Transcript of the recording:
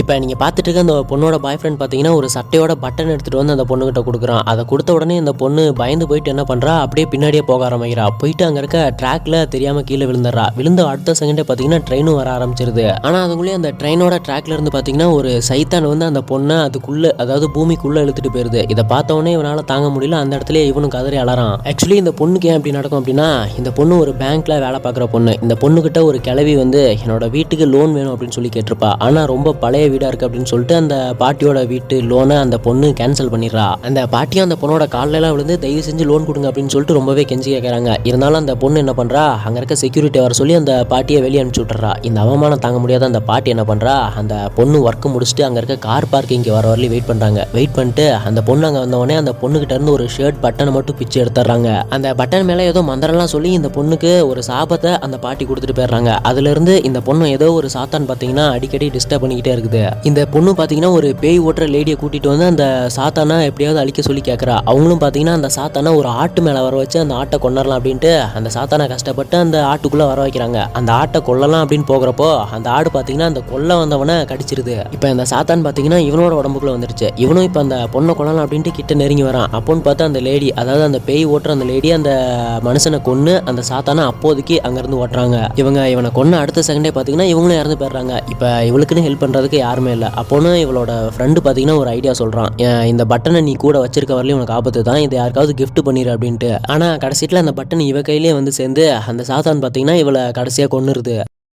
இப்போ நீங்கள் பார்த்துட்டு இருக்க அந்த பொண்ணோட பாய் ஃப்ரெண்ட் பார்த்தீங்கன்னா ஒரு சட்டையோட பட்டன் எடுத்துகிட்டு வந்து அந்த பொண்ணுகிட்ட கொடுக்குறான். அதை கொடுத்த உடனே இந்த பொண்ணு பயந்து போயிட்டு என்ன பண்ணுறா, அப்படியே பின்னாடியே போக ஆரம்பிக்கிறா. போயிட்டு அங்கே இருக்க ட்ராக்ல தெரியாமல் கீழே விழுந்துடுறா. விழுந்த அடுத்த செகண்டே பார்த்தீங்கன்னா ட்ரெயினும் வர ஆரம்பிச்சிருது. ஆனால் அதுக்குள்ளேயே அந்த ட்ரெயினோட ட்ராக்ல இருந்து பார்த்தீங்கன்னா ஒரு சைத்தான் வந்து அந்த பொண்ணை அதுக்குள்ளே, அதாவது பூமிக்குள்ளே இழுத்துட்டு போயிருது. இதை பார்த்தவொடனே இவனால் தாங்க முடியல. அந்த இடத்துல இவனும் கதறி அலறான். ஆக்சுவலி இந்த பொண்ணுக்கு ஏன் அப்படி நடக்கும் அப்படின்னா, இந்த பொண்ணு ஒரு பேங்க்ல வேலை பார்க்குற பொண்ணு. இந்த பொண்ணுகிட்ட ஒரு கிளவி வந்து என்னோட வீட்டுக்கு லோன் வேணும் அப்படின்னு சொல்லி கேட்டிருப்பா. ஆனால் ரொம்ப பழைய வீடாக இருக்குது அப்படின்னு சொல்லிட்டு அந்த பாட்டியோட வீட்டு லோனை அந்த பொண்ணு கேன்சல் பண்ணிடுறா. அந்த பாட்டியும் அந்த பொண்ணோட காலெல்லாம் விழுந்து தயவு செஞ்சு லோன் கொடுங்க அப்படின்னு சொல்லிட்டு ரொம்பவே கெஞ்சி கேட்குறாங்க. இருந்தாலும் அந்த பொண்ணு என்ன பண்ணுறா, அங்கே இருக்க செக்யூரிட்டி வர சொல்லி அந்த பாட்டியை வெளியே அனுப்பிச்சு விட்டுறா. இந்த அவமானம் தாங்க முடியாத அந்த பாட்டி என்ன பண்ணுறா, அந்த பொண்ணு ஒர்க்கு முடிச்சுட்டு அங்கே இருக்க கார் பார்க்கிங் வர வரலையும் வெயிட் பண்ணுறாங்க. வெயிட் பண்ணிட்டு அந்த பொண்ணு அங்கே வந்தவொடனே அந்த பொண்ணுகிட்ட இருந்து ஒரு ஷர்ட் பட்டனை மட்டும் பிச்சு எடுத்துடுறாங்க. அந்த பட்டன் மேலே ஏதோ மந்திரம்லாம் சொல்லி இந்த பொண்ணுக்கு ஒரு சாபத்தை அந்த பாட்டி கொடுத்துட்டு போயிடுறாங்க. அதுலேருந்து இந்த பொண்ணு ஏதோ ஒரு சாத்தான் பார்த்தீங்கன்னா அடிக்கடி டிஸ்டர்ப் பண்ணிக்கிட்டே இருக்குது. இந்த பொண்ணு பார்த்தீங்கன்னா ஒரு பேய் ஓட்டுற லேடியை கூட்டிகிட்டு வந்து அந்த சாத்தானா எப்படியாவது அழிக்க சொல்லி கேட்குறா. அவங்களும் பார்த்தீங்கன்னா அந்த சாத்தானா ஒரு ஆட்டு மேலே வர வச்சு அந்த ஆட்டை கொண்டரலாம் அப்படின்ட்டு அந்த சாத்தானை கஷ்டப்பட்டு அந்த ஆட்டுக்குள்ளே வர வைக்கிறாங்க. அந்த ஆட்டை கொல்லலாம் அப்படின்னு போகிறப்போ அந்த ஆடு பார்த்தீங்கன்னா அந்த கொல்ல வந்தவனை கடிச்சிருது. இப்போ இந்த சாத்தான் பார்த்தீங்கன்னா இவனோட உடம்புக்குள்ள வந்துருச்சு. இவனும் இப்போ அந்த பொண்ணை கொல்லலாம் அப்படின்ட்டு கிட்ட நெருங்கி வரான். அப்போன்னு பார்த்தா அந்த லேடி, அதாவது அந்த பேய் ஓட்டுற அந்த லேடி அந்த மனுஷனை கொன்று அந்த சாத்தானை அப்போதைக்கு அங்கேருந்து ஓட்டுறாங்க. இவனை கொன்ன அடுத்த செகண்டே பார்த்தீங்கன்னா இவங்களும் இறந்து போயிடுறாங்க. இப்போ இவளுக்குன்னு ஹெல்ப் பண்ணுறதுக்கு யாருமே இல்லை. அப்போன்னு இவளோட ஃப்ரெண்டு பார்த்தீங்கன்னா ஒரு ஐடியா சொல்கிறான். இந்த பட்டனை நீ கூட வச்சிருக்க வரலையும் உனக்கு ஆபத்து தான், இதை யாருக்காவது கிஃப்ட் பண்ணிடு அப்படின்ட்டு. ஆனால் கடைசியில் அந்த பட்டன் இவ கையிலேயே வந்து சேர்ந்து அந்த சாத்தான் பார்த்தீங்கன்னா இவளை கடைசியாக கொன்னுருது.